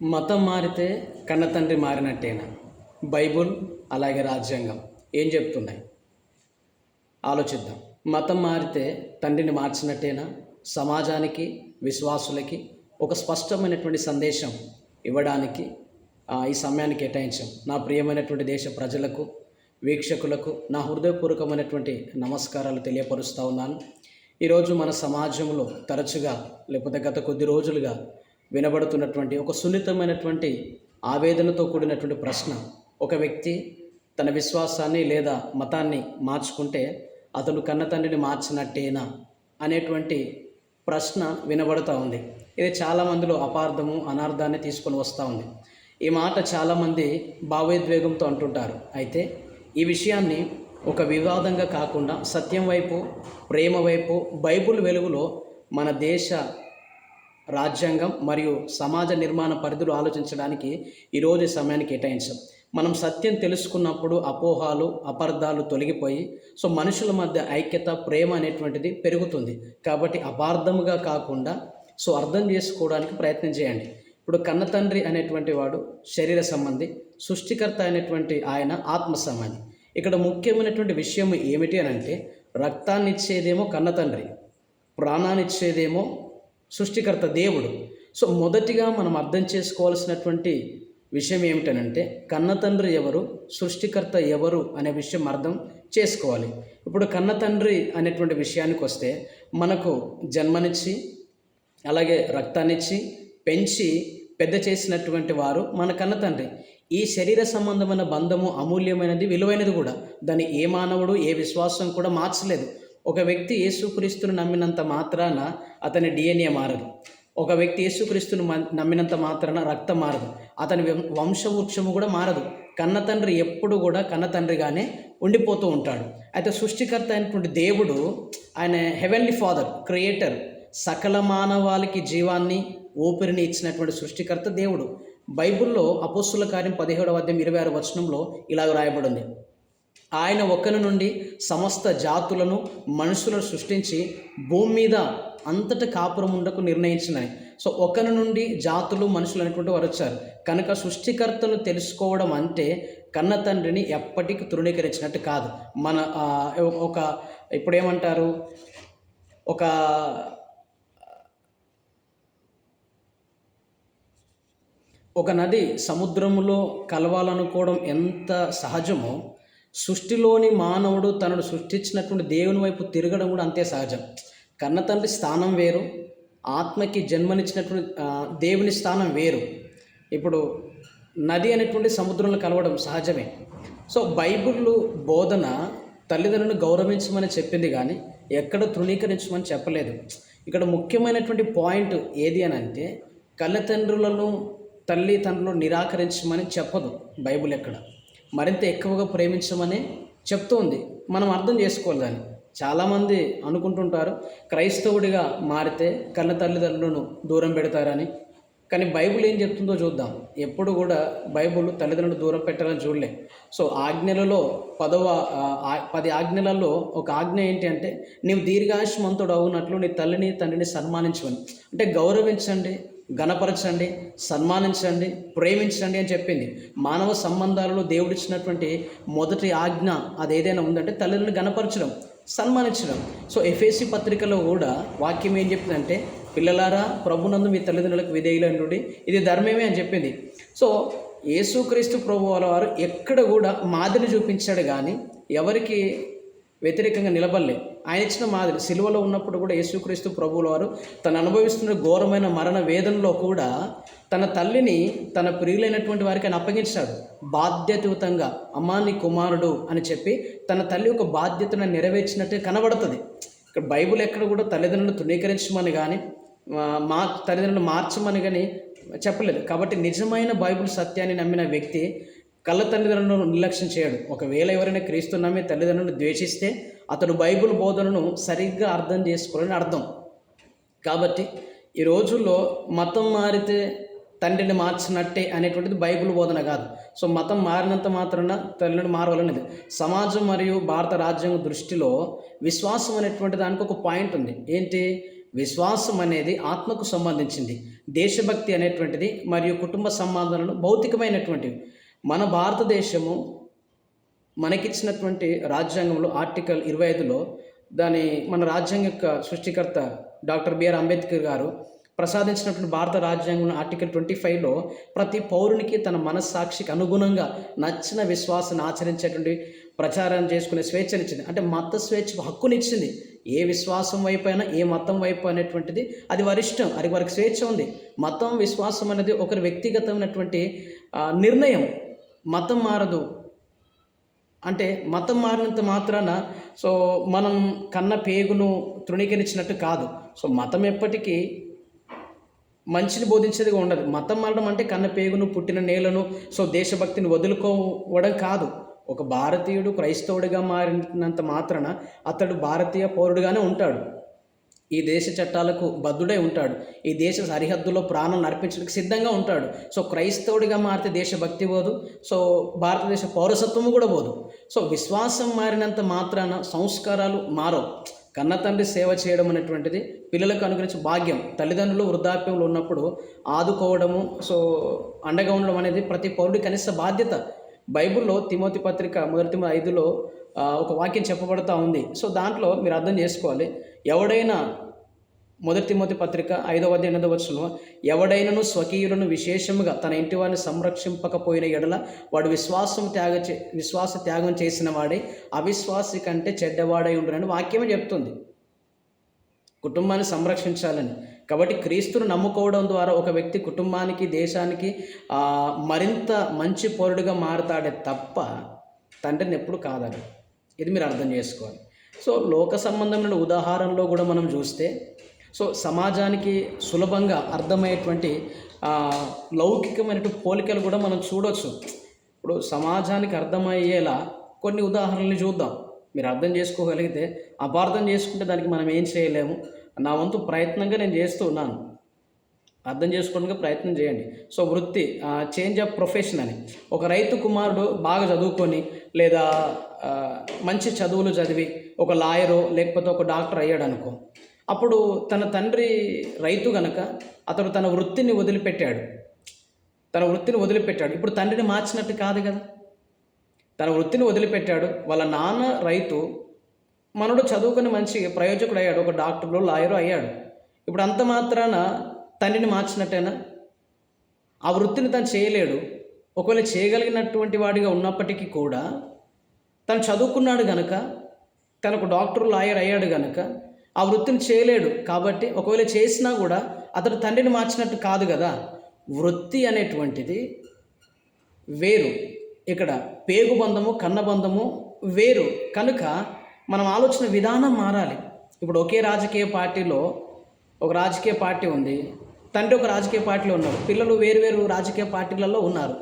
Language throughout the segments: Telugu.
మతం మారితే కన్నతండ్రి మారినట్టేనా? బైబుల్ అలాగే రాజ్యాంగం ఏం చెప్తున్నాయి ఆలోచిద్దాం. మతం మారితే తండ్రిని మార్చినట్టేనా? సమాజానికి, విశ్వాసులకి ఒక స్పష్టమైనటువంటి సందేశం ఇవ్వడానికి ఈ సమయాన్ని కేటాయించాం. నా ప్రియమైనటువంటి దేశ ప్రజలకు, వీక్షకులకు నా హృదయపూర్వకమైనటువంటి నమస్కారాలు తెలియపరుస్తూ ఉన్నాను. ఈరోజు మన సమాజంలో తరచుగా, లేకపోతే గత కొద్ది రోజులుగా వినబడుతున్నటువంటి ఒక సున్నితమైనటువంటి ఆవేదనతో కూడినటువంటి ప్రశ్న: ఒక వ్యక్తి తన విశ్వాసాన్ని లేదా మతాన్ని మార్చుకుంటే అతను కన్నతండ్రిని మార్చినట్టేనా అనేటువంటి ప్రశ్న వినబడుతూ ఉంది. ఇది చాలామందిలో అపార్థము, అనార్థాన్ని తీసుకొని వస్తూ ఉంది. ఈ మాట చాలామంది భావోద్వేగంతో అంటుంటారు. అయితే ఈ విషయాన్ని ఒక వివాదంగా కాకుండా సత్యం వైపు, ప్రేమ వైపు, బైబుల్ వెలుగులో మన దేశ రాజ్యాంగం మరియు సమాజ నిర్మాణ పరిధులు ఆలోచించడానికి ఈరోజు సమయాన్ని కేటాయించాం. మనం సత్యం తెలుసుకున్నప్పుడు అపోహాలు, అపార్థాలు తొలగిపోయి మనుషుల మధ్య ఐక్యత, ప్రేమ అనేటువంటిది పెరుగుతుంది. కాబట్టి అపార్థముగా కాకుండా అర్థం చేసుకోవడానికి ప్రయత్నం చేయండి. ఇప్పుడు కన్నతండ్రి అనేటువంటి వాడు శరీర సంబంధి, సృష్టికర్త అయినటువంటి ఆయన ఆత్మ సంబంధి. ఇక్కడ ముఖ్యమైనటువంటి విషయం ఏమిటి అని అంటే, రక్తాన్ని ఇచ్చేదేమో కన్నతండ్రి, ప్రాణాన్ని ఇచ్చేదేమో సృష్టికర్త దేవుడు. మొదటిగా మనం అర్థం చేసుకోవాల్సినటువంటి విషయం ఏమిటనంటే, కన్నతండ్రి ఎవరు, సృష్టికర్త ఎవరు అనే విషయం అర్థం చేసుకోవాలి. ఇప్పుడు కన్నతండ్రి అనేటువంటి విషయానికి వస్తే, మనకు జన్మనిచ్చి అలాగే రక్తాన్నిచ్చి పెంచి పెద్ద చేసినటువంటి వారు మన కన్నతండ్రి. ఈ శరీర సంబంధమైన బంధము అమూల్యమైనది, విలువైనది కూడా. దాన్ని ఏ మానవుడు, ఏ విశ్వాసం కూడా మార్చలేదు. ఒక వ్యక్తి యేసుక్రీస్తును నమ్మినంత మాత్రాన అతని డిఎన్ఏ మారదు. ఒక వ్యక్తి యేసుక్రీస్తును నమ్మినంత మాత్రాన రక్తం మారదు. అతని వంశవృక్షము కూడా మారదు. కన్నతండ్రి ఎప్పుడు కూడా కన్నతండ్రిగానే ఉండిపోతూ ఉంటాడు. అయితే సృష్టికర్త అయినటువంటి దేవుడు, ఆయన హెవెన్లీ ఫాదర్, క్రియేటర్, సకల మానవాళికి జీవాన్ని, ఊపిరిని ఇచ్చినటువంటి సృష్టికర్త దేవుడు. బైబిల్లో అపోస్తుల కార్యం 17వ అధ్యాయం 26వ వచనంలో ఇలాగ రాయబడింది: ఆయన ఒక్కని నుండి సమస్త జాతులను, మనుషులను సృష్టించి భూమి మీద అంతటా కాపురం ఉండకు నిర్ణయించినని. ఒకరి నుండి జాతులు, మనుషులు అనేటువంటి వారు వచ్చారు. కనుక సృష్టికర్తను తెలుసుకోవడం అంటే కన్న తండ్రిని ఎప్పటికీ తృణీకరించినట్టు కాదు. మన ఇప్పుడు ఏమంటారు, ఒక నది సముద్రంలో కలవాలనుకోవడం ఎంత సహజమో, సృష్టిలోని మానవుడు తనను సృష్టించినటువంటి దేవుని వైపు తిరగడం కూడా అంతే సహజం. కన్నతండ్రి స్థానం వేరు, ఆత్మకి జన్మనిచ్చినటువంటి దేవుని స్థానం వేరు. ఇప్పుడు నది అనేటువంటి సముద్రంలో కలవడం సహజమే. బైబిల్ బోధన తల్లిదండ్రులను గౌరవించమని చెప్పింది, కానీ ఎక్కడ తృణీకరించమని చెప్పలేదు. ఇక్కడ ముఖ్యమైనటువంటి పాయింట్ ఏది అని అంటే, కన్నతండ్రులను తల్లిదండ్రులు నిరాకరించమని చెప్పదు బైబిల్. ఎక్కడ మరింత ఎక్కువగా ప్రేమించమని చెప్తుంది. మనం అర్థం చేసుకోవాలి దాన్ని. చాలామంది అనుకుంటుంటారు, క్రైస్తవుడిగా మారితే కన్న తల్లిదండ్రులను దూరం పెడతారని. కానీ బైబిల్ ఏం చెప్తుందో చూద్దాం. ఎప్పుడు కూడా బైబిల్ తల్లిదండ్రులు దూరం పెట్టాలని చూడలే. ఆజ్ఞలలో 10 ఆజ్ఞలలో ఒక ఆజ్ఞ ఏంటి అంటే, నీవు దీర్ఘాయుష్మంతుడు అవునట్లు నీ తల్లిని తండ్రిని సన్మానించమని. అంటే గౌరవించండి, గణపరచండి, సన్మానించండి, ప్రేమించండి అని చెప్పింది. మానవ సంబంధాలలో దేవుడిచ్చినటువంటి మొదటి ఆజ్ఞ అది ఏదైనా ఉందంటే తల్లిదండ్రులను గణపరచడం, సన్మానించడం. ఎఫెసీ పత్రికలో కూడా వాక్యం ఏం చెప్తుందంటే, పిల్లలారా ప్రభునందు మీ తల్లిదండ్రులకు విధేయులండి, ఇది ధర్మమే అని చెప్పింది. యేసుక్రీస్తు ప్రభువుల వారు ఎక్కడ కూడా మాదిరి చూపించాడు, కానీ ఎవరికి వ్యతిరేకంగా నిలబడలే. ఆయన ఇచ్చిన మాదిరి సిలువలో ఉన్నప్పుడు కూడా యేసుక్రీస్తు ప్రభువుల వారు తను అనుభవిస్తున్న ఘోరమైన మరణ వేదనలో కూడా తన తల్లిని తన ప్రియులైనటువంటి వారికి ఆయన అప్పగించాడు. బాధ్యతాయుతంగా అమ్మా నీ కుమారుడు అని చెప్పి తన తల్లి ఒక బాధ్యతను నెరవేర్చినట్టే కనబడుతుంది. ఇక్కడ బైబిల్ ఎక్కడ కూడా తల్లిదండ్రులను తృణీకరించమని కానీ తల్లిదండ్రులను మార్చమని కానీ చెప్పలేదు. కాబట్టి నిజమైన బైబిల్ సత్యాన్ని నమ్మిన వ్యక్తి కళ్ళ తల్లిదండ్రులను నిర్లక్ష్యం చేయడు. ఒకవేళ ఎవరైనా క్రీస్తు నమ్మి తల్లిదండ్రులను ద్వేషిస్తే అతడు బైబిల్ బోధనను సరిగ్గా అర్థం చేసుకోవాలని అర్థం. కాబట్టి ఈ రోజుల్లో మతం మారితే తండ్రిని మార్చినట్టే అనేటువంటిది బైబిల్ బోధన కాదు. మతం మారినంత మాత్రాన తల్లిని మారవాలనేది. సమాజం మరియు భారత రాజ్యాంగ దృష్టిలో విశ్వాసం అనేటువంటి దానికి ఒక పాయింట్ ఉంది. ఏంటి? విశ్వాసం అనేది ఆత్మకు సంబంధించింది. దేశభక్తి అనేటువంటిది మరియు కుటుంబ సంబంధాలను భౌతికమైనటువంటివి. మన భారతదేశము మనకిచ్చినటువంటి రాజ్యాంగంలో ఆర్టికల్ 25లో మన రాజ్యాంగం యొక్క సృష్టికర్త డాక్టర్ బిఆర్ అంబేద్కర్ గారు ప్రసాదించినటువంటి భారత రాజ్యాంగంలో ఆర్టికల్ 25లో ప్రతి పౌరునికి తన మనస్సాక్షికి అనుగుణంగా నచ్చిన విశ్వాసాన్ని ఆచరించేటువంటి ప్రచారం చేసుకునే స్వేచ్ఛనిచ్చింది. అంటే మత స్వేచ్ఛకు హక్కునిచ్చింది. ఏ విశ్వాసం వైపు అయినా, ఏ మతం వైపు అనేటువంటిది అది వారి ఇష్టం, అది వారికి స్వేచ్ఛ ఉంది. మతం విశ్వాసం అనేది ఒకరి వ్యక్తిగతమైనటువంటి నిర్ణయం. మతం మారదు. అంటే మతం మారినంత మాత్రాన మనం కన్న పేగును తృణీకరించినట్టు కాదు. మతం ఎప్పటికీ మంచిని బోధించేదిగా ఉండదు. మతం మారడం అంటే కన్న పేగును, పుట్టిన నేలను, దేశభక్తిని వదులుకోవడం కాదు. ఒక భారతీయుడు క్రైస్తవుడిగా మారినంత మాత్రాన అతడు భారతీయ పౌరుడుగానే ఉంటాడు. ఈ దేశ చట్టాలకు బద్ధుడై ఉంటాడు. ఈ దేశ సరిహద్దులో ప్రాణాలను అర్పించడానికి సిద్ధంగా ఉంటాడు. క్రైస్తవుడిగా మారితే దేశభక్తి పోదు, భారతదేశ పౌరసత్వము కూడా పోదు. విశ్వాసం మారినంత మాత్రాన సంస్కారాలు మారవు. కన్న తండ్రి సేవ చేయడం అనేటువంటిది పిల్లలకు అనుగ్రహించే భాగ్యం. తల్లిదండ్రులు వృద్ధాప్యంలో ఉన్నప్పుడు ఆదుకోవడము, అండగా ఉండడం అనేది ప్రతి పౌరుడి కనీస బాధ్యత. బైబిల్లో తిమోతి పత్రిక 1 తిమోతి 5లో ఒక వాక్యం చెప్పబడుతూ ఉంది. దాంట్లో మీరు అర్థం చేసుకోవాలి. ఎవడైనా 1 తిమోతి పత్రిక 5వ అధ్యాయం 8వ వచనంలో, ఎవడైనను స్వకీయులను విశేషముగా తన ఇంటి వారిని సంరక్షింపకపోయిన ఎడల వాడు విశ్వాస త్యాగం చేసిన వాడే అవిశ్వాసి కంటే చెడ్డవాడై ఉండునని వాక్యమే చెప్తుంది. కుటుంబాన్ని సంరక్షించాలని. కాబట్టి క్రీస్తును నమ్ముకోవడం ద్వారా ఒక వ్యక్తి కుటుంబానికి, దేశానికి మరింత మంచి పౌరుడిగా మారుతాడే తప్ప తండ్రిని ఎప్పుడు కాదని. ఇది మీరు అర్థం చేసుకోవాలి. లోక సంబంధమైన ఉదాహరణలో కూడా మనం చూస్తే సమాజానికి సులభంగా అర్థమయ్యేటువంటి లౌకికమైనటువంటి పోలికలు కూడా మనం చూడవచ్చు. ఇప్పుడు సమాజానికి అర్థమయ్యేలా కొన్ని ఉదాహరణలు చూద్దాం. మీరు అర్థం చేసుకోగలిగితే, అపార్థం చేసుకుంటే దానికి మనం ఏం చేయలేము. నా వంతు ప్రయత్నంగా నేను చేస్తూ ఉన్నాను. అర్థం చేసుకోవడానికి ప్రయత్నం చేయండి. వృత్తి, చేంజ్ ఆఫ్ ప్రొఫెషన్ అని. ఒక రైతు కుమారుడు బాగా చదువుకొని లేదా మంచి చదువులు చదివి ఒక లాయరో లేకపోతే ఒక డాక్టర్ అయ్యాడు అనుకో. అప్పుడు తన తండ్రి రైతు గనక అతడు తన వృత్తిని వదిలిపెట్టాడు. ఇప్పుడు తండ్రిని మార్చినట్టు కాదు కదా. తన వృత్తిని వదిలిపెట్టాడు. వాళ్ళ నాన్న రైతు, మనడు చదువుకొని మంచి ప్రయోజకుడు అయ్యాడు, ఒక డాక్టర్లో లాయరు అయ్యాడు. ఇప్పుడు అంత మాత్రాన తండ్రిని మార్చినట్టేనా? ఆ వృత్తిని తను చేయలేడు. ఒకవేళ చేయగలిగినటువంటి వాడిగా ఉన్నప్పటికీ కూడా తను చదువుకున్నాడు గనక, తనకు డాక్టర్ లాయర్ అయ్యాడు గనక ఆ వృత్తిని చేయలేడు. కాబట్టి ఒకవేళ చేసినా కూడా అతడు తండ్రిని మార్చినట్టు కాదు కదా. వృత్తి అనేటువంటిది వేరు. ఇక్కడ పేగుబంధము, కన్నబంధము వేరు. కనుక మనం ఆలోచన విధానం మారాలి. ఇప్పుడు ఒకే రాజకీయ పార్టీలో ఒక రాజకీయ పార్టీ ఉంది, తండ్రి ఒక రాజకీయ పార్టీలో ఉన్నారు, పిల్లలు వేరు రాజకీయ పార్టీలలో ఉన్నారు.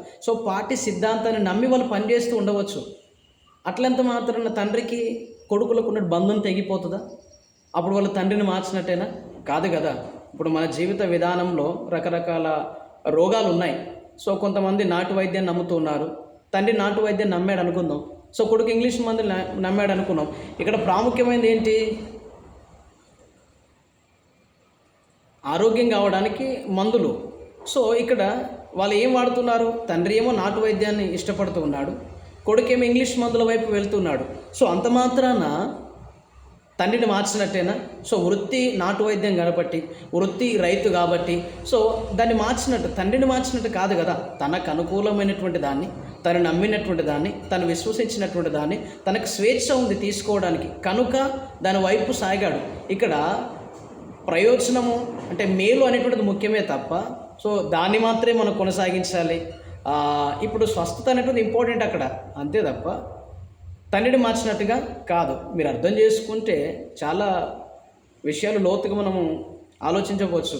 పార్టీ సిద్ధాంతాన్ని నమ్మి వాళ్ళు పనిచేస్తూ ఉండవచ్చు. అట్లంత మాత్రాన తండ్రికి కొడుకులకు ఉన్న బంధం తెగిపోతుందా? అప్పుడు వాళ్ళు తండ్రిని మార్చినట్టేనా? కాదు కదా. ఇప్పుడు మన జీవిత విధానంలో రకరకాల రోగాలు ఉన్నాయి. కొంతమంది నాటు వైద్యాన్ని నమ్ముతూ ఉన్నారు. తండ్రి నాటు వైద్యాన్ని నమ్మాడు అనుకుందాం. కొడుకు ఇంగ్లీష్ మందులు నమ్మాడు అనుకున్నాం. ఇక్కడ ప్రాముఖ్యమైనది ఏంటి? ఆరోగ్యం కావడానికి మందులు. ఇక్కడ వాళ్ళు ఏం వాడుతున్నారు? తండ్రి ఏమో నాటు వైద్యాన్ని ఇష్టపడుతూ ఉన్నాడు, కొడుకేమో ఇంగ్లీష్ మందుల వైపు వెళ్తున్నాడు. అంత మాత్రాన తండ్రిని మార్చినట్టేనా? వృత్తి నాటు వైద్యం కాబట్టి, వృత్తి రైతు కాబట్టి దాన్ని మార్చినట్టు, తండ్రిని మార్చినట్టు కాదు కదా. తనకు అనుకూలమైనటువంటి దాన్ని, తను నమ్మినటువంటి దాన్ని, తను విశ్వసించినటువంటి దాన్ని, తనకు స్వేచ్ఛ ఉంది తీసుకోవడానికి, కనుక దాని వైపు సాగాడు. ఇక్కడ ప్రయోజనము అంటే మేలు అనేటువంటిది ముఖ్యమే తప్ప దాన్ని మాత్రమే మనం కొనసాగించాలి. ఇప్పుడు స్వస్థత అనేటువంటిది ఇంపార్టెంట్ అక్కడ, అంతే తప్ప తండ్రిని మార్చినట్టుగా కాదు. మీరు అర్థం చేసుకుంటే చాలా విషయాలు లోతుగా మనము ఆలోచించవచ్చు.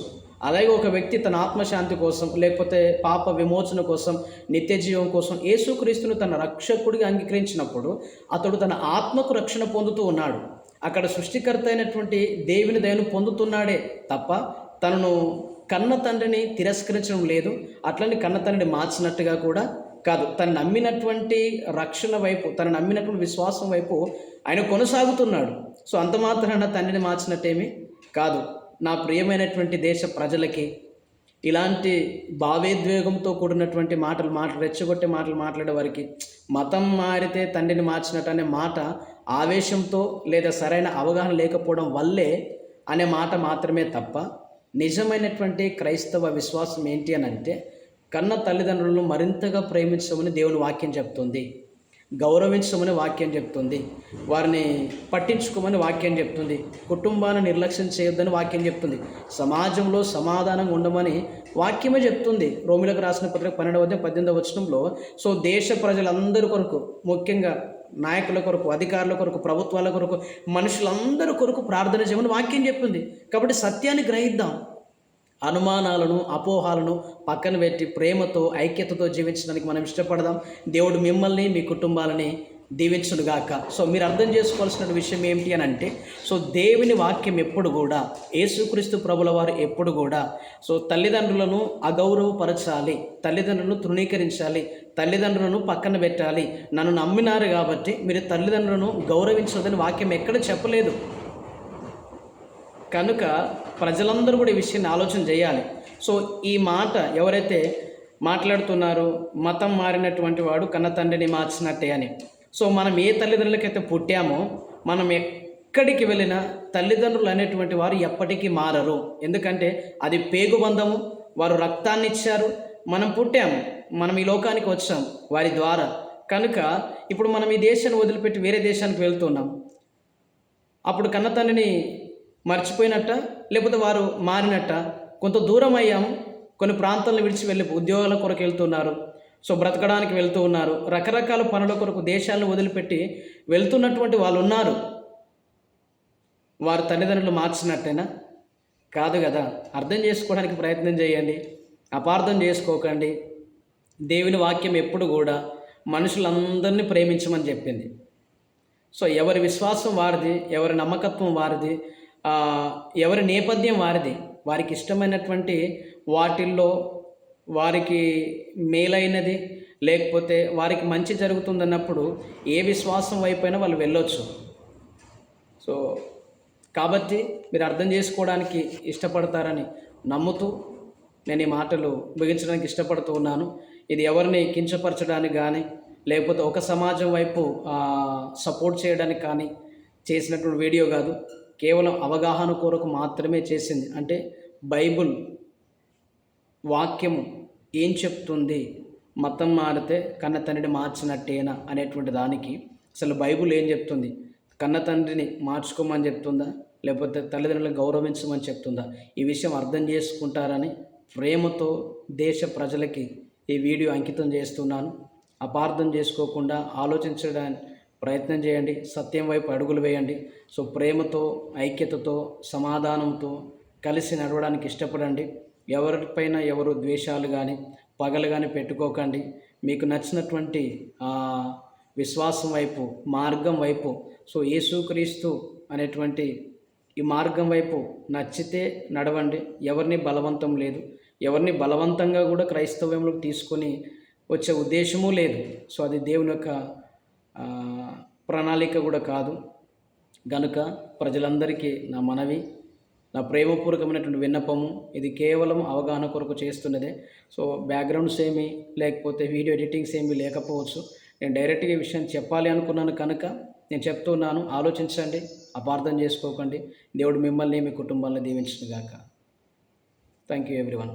అలాగే ఒక వ్యక్తి తన ఆత్మశాంతి కోసం, లేకపోతే పాప విమోచన కోసం, నిత్య జీవం కోసం యేసుక్రీస్తును తన రక్షకుడిగా అంగీకరించినప్పుడు అతడు తన ఆత్మకు రక్షణ పొందుతూ ఉన్నాడు. అక్కడ సృష్టికర్త అయినటువంటి దేవుని దయను పొందుతున్నాడే తప్ప తనను కన్న తండ్రిని తిరస్కరించడం లేదు. అట్లని కన్న తండ్రిని మార్చినట్టుగా కూడా కాదు. తను నమ్మినటువంటి రక్షణ వైపు, తను నమ్మినటువంటి విశ్వాసం వైపు ఆయన కొనసాగుతున్నాడు. అంత మాత్రాన తండ్రిని మార్చినట్టేమీ కాదు. నా ప్రియమైనటువంటి దేశ ప్రజలకి, ఇలాంటి భావోద్వేగంతో కూడినటువంటి మాటలు రెచ్చగొట్టే మాటలు మాట్లాడే వారికి మతం మారితే తండ్రిని మార్చినట్టు అనే మాట ఆవేశంతో లేదా సరైన అవగాహన లేకపోవడం వల్లే అనే మాట మాత్రమే తప్ప నిజమైనటువంటి క్రైస్తవ విశ్వాసం ఏంటి అని అంటే కన్న తల్లిదండ్రులను మరింతగా ప్రేమించమని దేవుని వాక్యం చెప్తుంది, గౌరవించమని వాక్యం చెప్తుంది, వారిని పట్టించుకోమని వాక్యం చెప్తుంది, కుటుంబాన్ని నిర్లక్ష్యం చేయొద్దని వాక్యం చెప్తుంది, సమాజంలో సమాధానంగా ఉండమని వాక్యమే చెప్తుంది. రోమిలకు రాసిన పత్రిక 12:18 సో దేశ ప్రజలందరి కొరకు, ముఖ్యంగా నాయకుల కొరకు, అధికారుల కొరకు, ప్రభుత్వాల కొరకు, మనుషులందరి కొరకు ప్రార్థన చేయమని వాక్యం చెప్తుంది. కాబట్టి సత్యాన్ని గ్రహిద్దాం, అనుమానాలను అపోహాలను పక్కన పెట్టి ప్రేమతో ఐక్యతతో జీవించడానికి మనం ఇష్టపడదాం. దేవుడు మిమ్మల్ని మీ కుటుంబాలని దీవించునుగాక. సో మీరు అర్థం చేసుకోవాల్సిన విషయం ఏమిటి అని అంటే, సో దేవుని వాక్యం ఎప్పుడు కూడా, యేసుక్రీస్తు ప్రభుల వారు ఎప్పుడు కూడా సో తల్లిదండ్రులను అగౌరవపరచాలి, తల్లిదండ్రులను తృణీకరించాలి, తల్లిదండ్రులను పక్కన పెట్టాలి, నన్ను నమ్మినారు కాబట్టి మీరు తల్లిదండ్రులను గౌరవించదని వాక్యం ఎక్కడ చెప్పలేదు. కనుక ప్రజలందరూ కూడా ఈ విషయాన్ని ఆలోచన చేయాలి. సో ఈ మాట ఎవరైతే మాట్లాడుతున్నారో మతం మారినటువంటి వాడు కన్న తండ్రిని మార్చినట్టే అని, సో మనం ఏ తల్లిదండ్రులకైతే పుట్టామో మనం ఎక్కడికి వెళ్ళినా తల్లిదండ్రులు అనేటువంటి వారు ఎప్పటికీ మారరు. ఎందుకంటే అది పేగుబంధము, వారు రక్తాన్ని ఇచ్చారు, మనం పుట్టాము, మనం ఈ లోకానికి వచ్చాం వారి ద్వారా. కనుక ఇప్పుడు మనం ఈ దేశాన్ని వదిలిపెట్టి వేరే దేశానికి వెళ్తున్నాం, అప్పుడు కన్న తండ్రిని మర్చిపోయినట్ట, లేకపోతే వారు మారినట్ట? కొంత దూరం అయ్యాం, కొన్ని ప్రాంతాలను విడిచి వెళ్ళి ఉద్యోగాల కొరకు వెళ్తున్నారు, సో బ్రతకడానికి వెళ్తూ ఉన్నారు, రకరకాల పనుల కొరకు దేశాలను వదిలిపెట్టి వెళ్తున్నటువంటి వాళ్ళు ఉన్నారు. వారు తల్లిదండ్రులు మార్చినట్టేనా? కాదు కదా. అర్థం చేసుకోవడానికి ప్రయత్నం చేయండి, అపార్థం చేసుకోకండి. దేవుని వాక్యం ఎప్పుడు కూడా మనుషులందరినీ ప్రేమించమని చెప్పింది. సో ఎవరి విశ్వాసం వారిది, ఎవరి నమ్మకత్వం వారిది, ఎవరి నేపథ్యం వారిది. వారికి ఇష్టమైనటువంటి వాటిల్లో వారికి మేలైనది, లేకపోతే వారికి మంచి జరుగుతుందన్నప్పుడు ఏ విశ్వాసం వైపైనా వాళ్ళు వెళ్ళొచ్చు. సో కాబట్టి మీరు అర్థం చేసుకోవడానికి ఇష్టపడతారని నమ్ముతూ నేను ఈ మాటలు ముగించడానికి ఇష్టపడుతూ ఉన్నాను. ఇది ఎవరిని కించపరచడానికి కానీ, లేకపోతే ఒక సమాజం వైపు సపోర్ట్ చేయడానికి కానీ చేసినటువంటి వీడియో కాదు, కేవలం అవగాహన కొరకు మాత్రమే చేసింది. అంటే బైబుల్ వాక్యము ఏం చెప్తుంది, మతం మారితే కన్న తండ్రిని మార్చినట్టేనా అనేటువంటి దానికి అసలు బైబుల్ ఏం చెప్తుంది? కన్న తండ్రిని మార్చుకోమని చెప్తుందా, లేకపోతే తల్లిదండ్రులను గౌరవించమని చెప్తుందా? ఈ విషయం అర్థం చేసుకుంటారని ప్రేమతో దేశ ప్రజలకి ఈ వీడియో అంకితం చేస్తున్నాను. అపార్థం చేసుకోకుండా ఆలోచించడానికి ప్రయత్నం చేయండి, సత్యం వైపు అడుగులు వేయండి. సో ప్రేమతో, ఐక్యతతో, సమాధానంతో కలిసి నడవడానికి ఇష్టపడండి. ఎవరిపైన ఎవరు ద్వేషాలు కానీ పగలు కానీ పెట్టుకోకండి. మీకు నచ్చినటువంటి విశ్వాసం వైపు, మార్గం వైపు, సో యేసుక్రీస్తు అనేటువంటి ఈ మార్గం వైపు నచ్చితే నడవండి. ఎవరిని బలవంతం లేదు, ఎవరిని బలవంతంగా కూడా క్రైస్తవ్యంలోకి తీసుకొని వచ్చే ఉద్దేశము లేదు. సో అది దేవుని యొక్క ప్రణాళిక కూడా కాదు. గనుక ప్రజలందరికీ నా మనవి, నా ప్రేమపూర్వకమైనటువంటి విన్నపము, ఇది కేవలం అవగాహన కొరకు చేస్తున్నదే. సో బ్యాక్గ్రౌండ్స్ ఏమీ లేకపోతే వీడియో ఎడిటింగ్స్ ఏమీ లేకపోవచ్చు. నేను డైరెక్ట్గా ఈ విషయం చెప్పాలి అనుకున్నాను కనుక నేను చెప్తున్నాను. ఆలోచించండి, అపార్థం చేసుకోకండి. దేవుడు మిమ్మల్ని మీ కుటుంబాలను దీవించునుగాక. Thank you everyone.